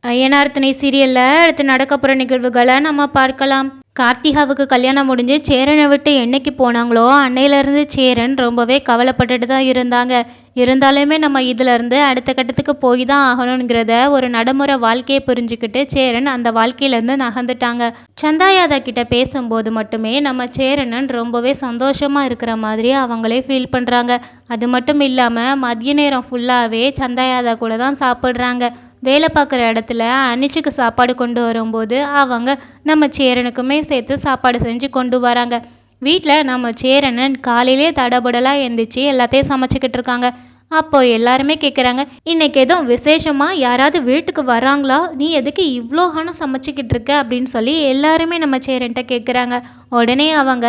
ஐயனார் துணை சீரியல்ல அடுத்து நடக்க போகிற நிகழ்வுகளை நம்ம பார்க்கலாம். கார்த்திகாவுக்கு கல்யாணம் முடிஞ்சு சேரனை விட்டு என்னைக்கு போனாங்களோ அன்னையிலேருந்து சேரன் ரொம்பவே கவலைப்பட்டுட்டு தான் இருந்தாங்க. இருந்தாலுமே நம்ம இதிலேருந்து அடுத்த கட்டத்துக்கு போய் தான் ஆகணுங்கிறத ஒரு நடைமுறை வாழ்க்கையை புரிஞ்சுக்கிட்டு சேரன் அந்த வாழ்க்கையிலேருந்து நகர்ந்துட்டாங்க. சந்தாயாதா கிட்ட பேசும்போது மட்டுமே நம்ம சேரனன் ரொம்பவே சந்தோஷமாக இருக்கிற மாதிரி அவங்களே ஃபீல் பண்ணுறாங்க. அது மட்டும் இல்லாமல் மதிய நேரம் ஃபுல்லாகவே சந்தாயாதா கூட தான் சாப்பிட்றாங்க. வேலை பார்க்குற இடத்துல அனிச்சுக்கு சாப்பாடு கொண்டு வரும்போது அவங்க நம்ம சேரனுக்குமே சேர்த்து சாப்பாடு செஞ்சு கொண்டு வராங்க. வீட்டில் நம்ம சேரனன் காலையிலே தடபுடலாக எழுந்திரிச்சு எல்லாத்தையும் சமைச்சிக்கிட்டு இருக்காங்க. அப்போ எல்லாருமே கேட்குறாங்க, இன்னைக்கு எதுவும் விசேஷமாக யாராவது வீட்டுக்கு வராங்களா, நீ எதுக்கு இவ்வளோ ஹானம் சமைச்சிக்கிட்டு இருக்க அப்படின்னு சொல்லி எல்லாருமே நம்ம சேரன்ட்ட கேட்குறாங்க. உடனே அவங்க,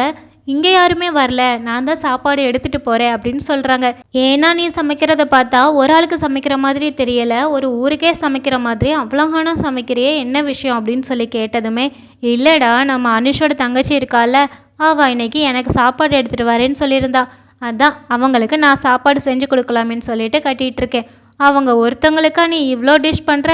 இங்கே யாருமே வரல, நான் தான் சாப்பாடு எடுத்துகிட்டு போகிறேன் அப்படின்னு சொல்கிறாங்க. ஏன்னா நீ சமைக்கிறத பார்த்தா ஒரு ஆளுக்கு சமைக்கிற மாதிரி தெரியலை, ஒரு ஊருக்கே சமைக்கிற மாதிரி அவ்வளோகான சமைக்கிறியே, என்ன விஷயம் அப்படின்னு சொல்லி கேட்டதுமே, இல்லைடா நம்ம அனுஷோட தங்கச்சி இருக்கால, அவள் இன்னைக்கு எனக்கு சாப்பாடு எடுத்துகிட்டு வரேன்னு சொல்லியிருந்தா, அதான் அவங்களுக்கு நான் சாப்பாடு செஞ்சு கொடுக்கலாமேன்னு சொல்லிட்டு கட்டிகிட்டு இருக்கேன். அவங்க ஒருத்தவங்களுக்கா நீ இவ்வளோ டிஷ் பண்ணுற,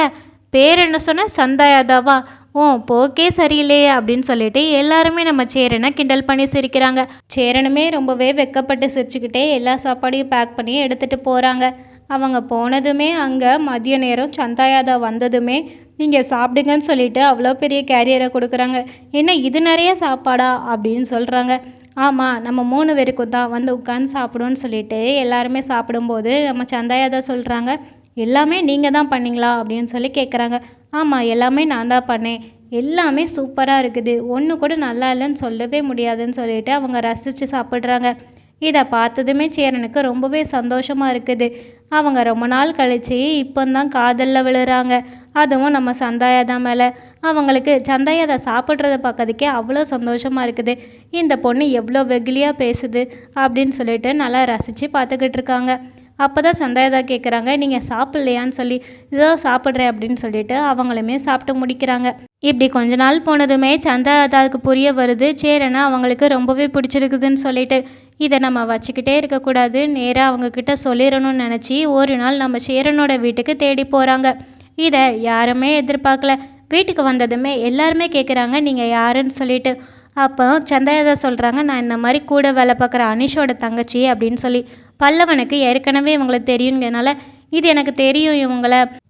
பேர் என்ன சொன்ன, சந்தாயாதாவா, ஓ போக்கே சரியில்லையே அப்படின்னு சொல்லிட்டு எல்லாருமே நம்ம சேரனை கிண்டல் பண்ணி சிரிக்கிறாங்க. சேரனுமே ரொம்பவே வெக்கப்பட்டு சிரிச்சுக்கிட்டே எல்லா சாப்பாடையும் பேக் பண்ணி எடுத்துகிட்டு போகிறாங்க. அவங்க போனதுமே அங்கே மதிய நேரம் சந்தாயாதா வந்ததுமே, நீங்கள் சாப்பிடுங்கன்னு சொல்லிட்டு அவ்வளோ பெரிய கேரியரை கொடுக்குறாங்க. என்ன இது நிறைய சாப்பாடா அப்படின்னு சொல்கிறாங்க. ஆமாம், நம்ம 3 பேருக்கும் தான், வந்து உட்காந்து சாப்பிடுன்னு சொல்லிட்டு எல்லாருமே சாப்பிடும்போது நம்ம சந்தாயாதா சொல்கிறாங்க, எல்லாமே நீங்கள் தான் பண்ணிங்களா அப்படின்னு சொல்லி கேட்குறாங்க. ஆமாம், எல்லாமே நான் தான் பண்ணேன், எல்லாமே சூப்பராக இருக்குது, ஒன்று கூட நல்லா இல்லைன்னு சொல்லவே முடியாதுன்னு சொல்லிட்டு அவங்க ரசித்து சாப்பிட்றாங்க. இதை பார்த்ததுமே சேரனுக்கு ரொம்பவே சந்தோஷமாக இருக்குது. அவங்க ரொம்ப நாள் கழித்து இப்போ தான் காதலில் விழுறாங்க, அதுவும் நம்ம சந்தாயாதா மேலே. அவங்களுக்கு சந்தாயாதா சாப்பிட்றத பார்க்கறதுக்கே அவ்வளோ சந்தோஷமாக இருக்குது. இந்த பொண்ணு எவ்வளோ வெகுலியாக பேசுது அப்படின்னு சொல்லிட்டு நல்லா ரசித்து பார்த்துக்கிட்டு இருக்காங்க. அப்போ தான் சந்தாயாதா கேட்குறாங்க, நீங்கள் சாப்பிட்லையான்னு சொல்லி. இதோ சாப்பிட்றேன் அப்படின்னு சொல்லிட்டு அவங்களுமே சாப்பிட்டு முடிக்கிறாங்க. இப்படி கொஞ்ச நாள் போனதுமே சந்தாயாதாவுக்கு புரிய வருது, சேரனை அவங்களுக்கு ரொம்பவே பிடிச்சிருக்குதுன்னு சொல்லிட்டு. இதை நம்ம வச்சுக்கிட்டே இருக்கக்கூடாது, நேராக அவங்கக்கிட்ட சொல்லிடணும்னு நினச்சி ஒரு நாள் நம்ம சேரனோட வீட்டுக்கு தேடி போகிறாங்க. இதை யாருமே எதிர்பார்க்கல. வீட்டுக்கு வந்ததுமே எல்லாருமே கேட்குறாங்க, நீங்கள் யாருன்னு சொல்லிட்டு. அப்போ சந்தாயாதா சொல்கிறாங்க, நான் இந்த மாதிரி கூட வேலை பார்க்குற அனிஷோட தங்கச்சி அப்படின்னு சொல்லி. பல்லவனுக்கு ஏற்கனவே இவங்களை தெரியுங்கிறனால, இது எனக்கு தெரியும்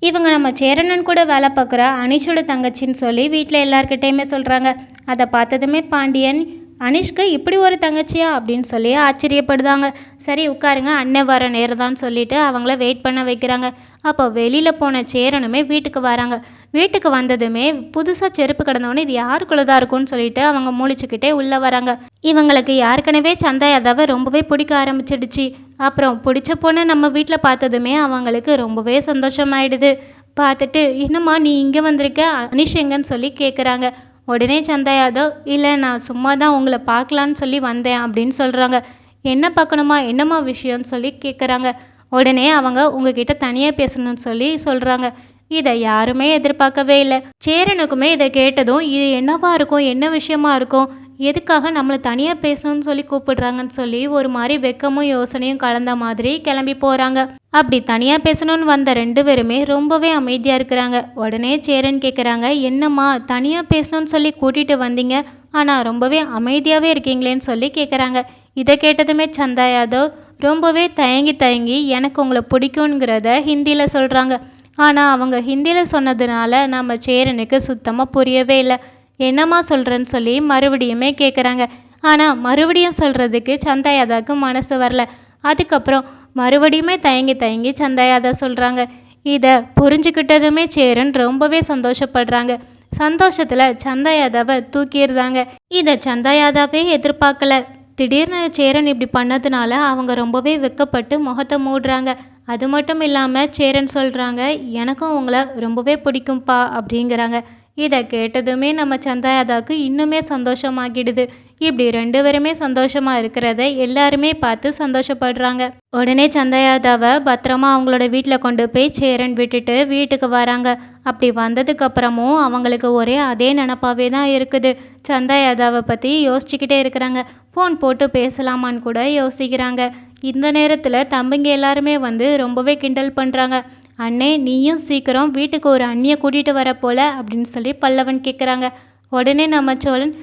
இவங்க நம்ம சேரனன் கூட வேலை பார்க்குற அனிஷோட தங்கச்சின்னு சொல்லி வீட்டில் எல்லாருக்கிட்டையுமே சொல்கிறாங்க. அதை பார்த்ததுமே பாண்டியன், அனிஷ்க்கு இப்படி ஒரு தங்கச்சியா அப்படின்னு சொல்லி ஆச்சரியப்படுதாங்க. சரி உட்காருங்க, அண்ணன் வர நேரம் தான் சொல்லிட்டு அவங்கள வெயிட் பண்ண வைக்கிறாங்க. அப்போ வெளியில் போன சேரனுமே வீட்டுக்கு வராங்க. வீட்டுக்கு வந்ததுமே புதுசாக செருப்பு கிடந்தவொடனே இது யாருக்குள்ளே தான் இருக்கும்னு சொல்லிட்டு அவங்க முழிச்சுக்கிட்டே உள்ளே வராங்க. இவங்களுக்கு ஏற்கனவே சந்தாயாதாவை ரொம்பவே பிடிக்க ஆரம்பிச்சிடுச்சு. அப்புறம் பிடிச்ச பொண்ணை நம்ம வீட்டில் பார்த்ததுமே அவங்களுக்கு ரொம்பவே சந்தோஷமாயிடுது. பார்த்துட்டு, என்னம்மா நீ இங்கே வந்திருக்க, அனிஷ் எங்கன்னு சொல்லி கேட்குறாங்க. உடனே சந்தாயாதோ, இல்லை நான் சும்மா தான் உங்களை பார்க்கலான்னு சொல்லி வந்தேன் அப்படின்னு சொல்கிறாங்க. என்ன பார்க்கணுமா, என்னம்மா விஷயம்னு சொல்லி கேட்குறாங்க. உடனே அவங்க உங்ககிட்ட தனியாக பேசணும்னு சொல்லி சொல்கிறாங்க. இதை யாருமே எதிர்பார்க்கவே இல்லை. சேரனுக்குமே இதை கேட்டதும், இது என்னவா இருக்கும், என்ன விஷயமா இருக்கும், எதுக்காக நம்மளை தனியாக பேசணும்னு சொல்லி கூப்பிடுறாங்கன்னு சொல்லி ஒரு மாதிரி வெக்கமும் யோசனையும் கலந்த மாதிரி கிளம்பி போகிறாங்க. அப்படி தனியாக பேசணும்னு வந்த 2 பேருமே ரொம்பவே அமைதியாக இருக்கிறாங்க. உடனே சேரன் கேட்குறாங்க, என்னம்மா தனியாக பேசணும்னு சொல்லி கூட்டிகிட்டு வந்தீங்க, ஆனால் ரொம்பவே அமைதியாகவே இருக்கீங்களேன்னு சொல்லி கேட்குறாங்க. இதை கேட்டதுமே சந்தாயாதோ ரொம்பவே தயங்கி எனக்கு உங்களை பிடிக்குங்கிறத ஹிந்தியில் சொல்கிறாங்க. ஆனால் அவங்க ஹிந்தியில் சொன்னதுனால நம்ம சேரனுக்கு சுத்தமாக புரியவே இல்லை. என்னம்மா சொல்கிறேன்னு சொல்லி மறுபடியுமே கேட்குறாங்க. ஆனால் மறுபடியும் சொல்கிறதுக்கு சந்தாயாதாவுக்கு மனசு வரல. அதுக்கப்புறம் மறுபடியுமே தயங்கி சந்தாயாதா சொல்கிறாங்க. இதை புரிஞ்சுக்கிட்டதுமே சேரன் ரொம்பவே சந்தோஷப்படுறாங்க. சந்தோஷத்தில் சந்தாயாதாவை தூக்கிடுறாங்க. இதை சந்தாயாதாவே எதிர்பார்க்கல. திடீர்னு சேரன் இப்படி பண்ணதுனால அவங்க ரொம்பவே வெக்கப்பட்டு முகத்தை மூடுறாங்க. அது மட்டும் இல்லாமல் சேரன் சொல்கிறாங்க, எனக்கும் உங்களை ரொம்பவே பிடிக்கும்ப்பா அப்படிங்கிறாங்க. இதை கேட்டதுமே நம்ம சந்தாயாதாவுக்கு இன்னுமே சந்தோஷமாகிடுது. இப்படி 2 பேருமே சந்தோஷமாக இருக்கிறத எல்லாருமே பார்த்து சந்தோஷப்படுறாங்க. உடனே சந்தாயாதாவை பத்திரமா அவங்களோட வீட்டில் கொண்டு போய் சேரன் விட்டுட்டு வீட்டுக்கு வராங்க. அப்படி வந்ததுக்கப்புறமும் அவங்களுக்கு ஒரே அதே நினப்பாவே தான் இருக்குது. சந்தாயாதாவை பற்றி யோசிச்சுக்கிட்டே இருக்கிறாங்க. ஃபோன் போட்டு பேசலாமான்னு கூட யோசிக்கிறாங்க. இந்த நேரத்தில் தம்பிங்க எல்லாருமே வந்து ரொம்பவே கிண்டல் பண்ணுறாங்க. அண்ணே நீயும் சீக்கிரம் வீட்டுக்கு ஒரு அண்ணியை கூட்டிகிட்டு வர போல அப்படின்னு சொல்லி பல்லவன் கேட்குறாங்க. உடனே நம்ம சோழன்,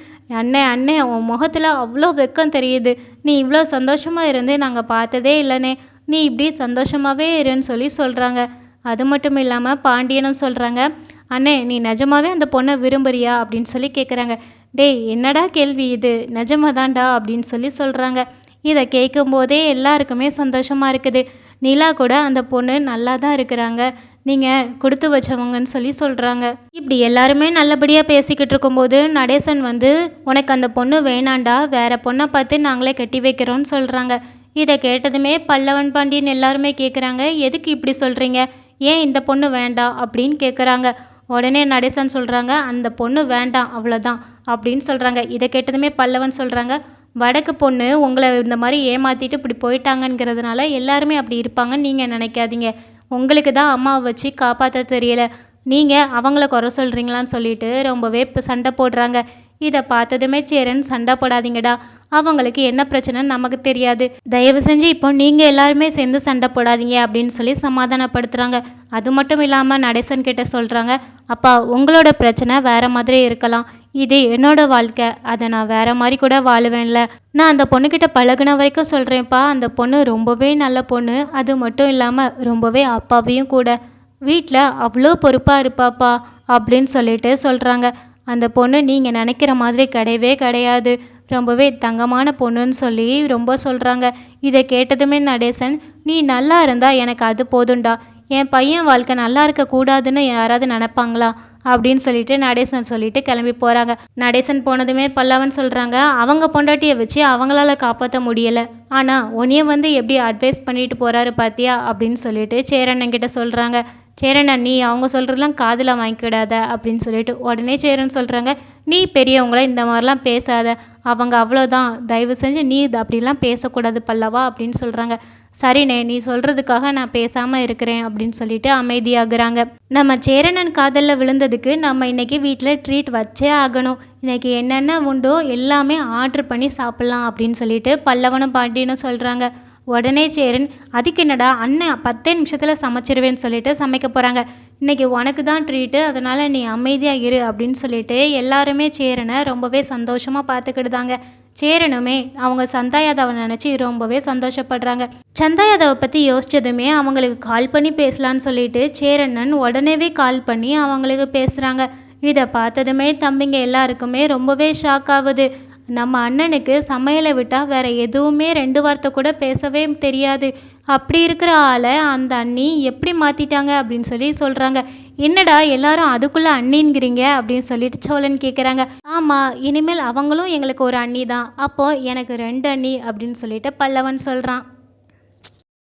அண்ணே அண்ணே உன் முகத்தில் அவ்வளோ வெக்கம் தெரியுது, நீ இவ்வளோ சந்தோஷமாக இருந்து நாங்கள் பார்த்ததே இல்லைண்ணே, நீ இப்படி சந்தோஷமாகவே இருன்னு சொல்லி சொல்கிறாங்க. அது மட்டும் இல்லாமல் பாண்டியனும் சொல்கிறாங்க, அண்ணே நீ நிஜமாவே அந்த பொண்ணை விரும்புறியா அப்படின்னு சொல்லி கேட்குறாங்க. டேய் என்னடா கேள்வி இது, நிஜமாதான்டா அப்படின்னு சொல்லி சொல்கிறாங்க. இதை கேட்கும்போதே எல்லாருக்குமே சந்தோஷமாக இருக்குது. நிலா கூட அந்த பொண்ணு நல்லா தான் இருக்கிறாங்க, நீங்கள் கொடுத்து வச்சவங்கன்னு சொல்லி சொல்கிறாங்க. இப்படி எல்லாருமே நல்லபடியாக பேசிக்கிட்டு இருக்கும்போது நடேசன் வந்து, உனக்கு அந்த பொண்ணு வேணாண்டா, வேற பொண்ணை பார்த்து நாங்களே கட்டி வைக்கிறோன்னு சொல்கிறாங்க. இதை கேட்டதுமே பல்லவன் பாண்டியன் எல்லாருமே கேட்குறாங்க, எதுக்கு இப்படி சொல்கிறீங்க, ஏன் இந்த பொண்ணு வேண்டாம் அப்படின்னு கேட்குறாங்க. உடனே நடேசன் சொல்கிறாங்க, அந்த பொண்ணு வேண்டாம் அவ்வளோதான் அப்படின்னு சொல்கிறாங்க. இதை கேட்டதுமே பல்லவன் சொல்கிறாங்க, வடக்கு பொண்ணு உங்களை இந்த மாதிரி ஏமாற்றிட்டு இப்படி போயிட்டாங்கங்கிறதுனால எல்லாருமே அப்படி இருப்பாங்கன்னு நீங்கள் நினைக்காதீங்க. உங்களுக்கு தான் அம்மாவை வச்சு காப்பாற்ற தெரியல, நீங்கள் அவங்கள குறை சொல்கிறீங்களான்னு சொல்லிட்டு ரொம்பவே இப்போ சண்டை போடுறாங்க. இதை பார்த்ததுமே சேரன், சண்டை போடாதீங்கடா, அவங்களுக்கு என்ன பிரச்சனைன்னு நமக்கு தெரியாது, தயவு செஞ்சு இப்போ நீங்கள் எல்லாருமே சேர்ந்து சண்டை போடாதீங்க அப்படின்னு சொல்லி சமாதானப்படுத்துகிறாங்க. அது மட்டும் இல்லாமல் நடேசன் கிட்ட சொல்கிறாங்க, அப்பா உங்களோட பிரச்சனை வேறு மாதிரி இருக்கலாம், இது என்னோட வாழ்க்கை, அதை நான் வேறு மாதிரி கூட வாழுவேன்ல, நான் அந்த பொண்ணுக்கிட்ட பழகுன வரைக்கும் சொல்கிறேன்ப்பா, அந்த பொண்ணு ரொம்பவே நல்ல பொண்ணு, அது மட்டும் இல்லாமல் ரொம்பவே அப்பாவையும் கூட, வீட்டில் அவ்வளோ பொறுப்பாக இருப்பாப்பா அப்படின்னு சொல்லிட்டு சொல்கிறாங்க. அந்த பொண்ணு நீங்கள் நினைக்கிற மாதிரி கிடையவே கிடையாது, ரொம்பவே தங்கமான பொண்ணுன்னு சொல்லி ரொம்ப சொல்கிறாங்க. இதை கேட்டதுமே நடேசன், நீ நல்லா இருந்தால் எனக்கு அது போதும்டா, என் பையன் வாழ்க்கை நல்லா இருக்கக்கூடாதுன்னு யாராவது நினைப்பாங்களா அப்படின்னு சொல்லிட்டு நடேசன் சொல்லிட்டு கிளம்பி போகிறாங்க. நடேசன் போனதுமே பல்லவன் சொல்கிறாங்க, அவங்க பொண்டாட்டியை வச்சு அவங்களால காப்பாற்ற முடியலை, ஆனால் உன்னைய வந்து எப்படி அட்வைஸ் பண்ணிட்டு போகிறாரு பார்த்தியா அப்படின்னு சொல்லிட்டு சேரண்ணங்கிட்ட சொல்கிறாங்க. சேரண்ணன், நீ அவங்க சொல்கிறதெல்லாம் காதில் வாங்கிக்கிடாத அப்படின்னு சொல்லிட்டு உடனே சேரன் சொல்கிறாங்க, நீ பெரியவங்கள இந்த மாதிரிலாம் பேசாத, அவங்க அவ்வளோதான், தயவு செஞ்சு நீ அப்படிலாம் பேசக்கூடாது பல்லவா அப்படின்னு சொல்கிறாங்க. சரிண்ணே, நீ சொல்கிறதுக்காக நான் பேசாமல் இருக்கிறேன் அப்படின்னு சொல்லிட்டு அமைதியாகிறாங்க. நம்ம சேரனன் காதலில் விழுந்ததுக்கு நம்ம இன்றைக்கி வீட்டில் ட்ரீட் வச்சே ஆகணும், இன்றைக்கி என்னென்ன உண்டோ எல்லாமே ஆர்டர் பண்ணி சாப்பிட்லாம் அப்படின்னு சொல்லிட்டு பல்லவனும் பாண்டியனும் சொல்கிறாங்க. உடனே சேரன், அதுக்கு என்னடா அண்ணன் 10 நிமிஷத்தில் சமைச்சிருவேன்னு சொல்லிட்டு சமைக்க போகிறாங்க, இன்றைக்கி உனக்கு தான் ட்ரீட்டு, அதனால் நீ அமைதியாக இரு அப்படின்னு சொல்லிட்டு எல்லாருமே சேரனை ரொம்பவே சந்தோஷமாக பார்த்துக்கிடுதாங்க. சேரனுமே அவங்க சந்தாயாதாவை நினச்சி ரொம்பவே சந்தோஷப்படுறாங்க. சந்தாயாதாவை பற்றி யோசித்ததுமே அவங்களுக்கு கால் பண்ணி பேசலான்னு சொல்லிட்டு சேரனன் உடனேவே கால் பண்ணி அவங்களுக்கு பேசுகிறாங்க. இதை பார்த்ததுமே தம்பிங்க எல்லாருக்குமே ரொம்பவே ஷாக் ஆகுது. நம்ம அண்ணனுக்கு சமையலை விட்டால் வேறு எதுவுமே 2 வார்த்தை கூட பேசவே தெரியாது, அப்படி இருக்கிற ஆளை அந்த அண்ணி எப்படி மாற்றிட்டாங்க அப்படின்னு சொல்லி சொல்கிறாங்க. என்னடா எல்லாரும் அதுக்குள்ளே அண்ணிங்கிறீங்க அப்படின்னு சொல்லிட்டு சோழன் கேட்குறாங்க. ஆமாம், இனிமேல் அவங்களும் எங்களுக்கு ஒரு அண்ணி தான், அப்போது எனக்கு 2 அண்ணி அப்படின்னு சொல்லிட்டு பல்லவன் சொல்கிறான்.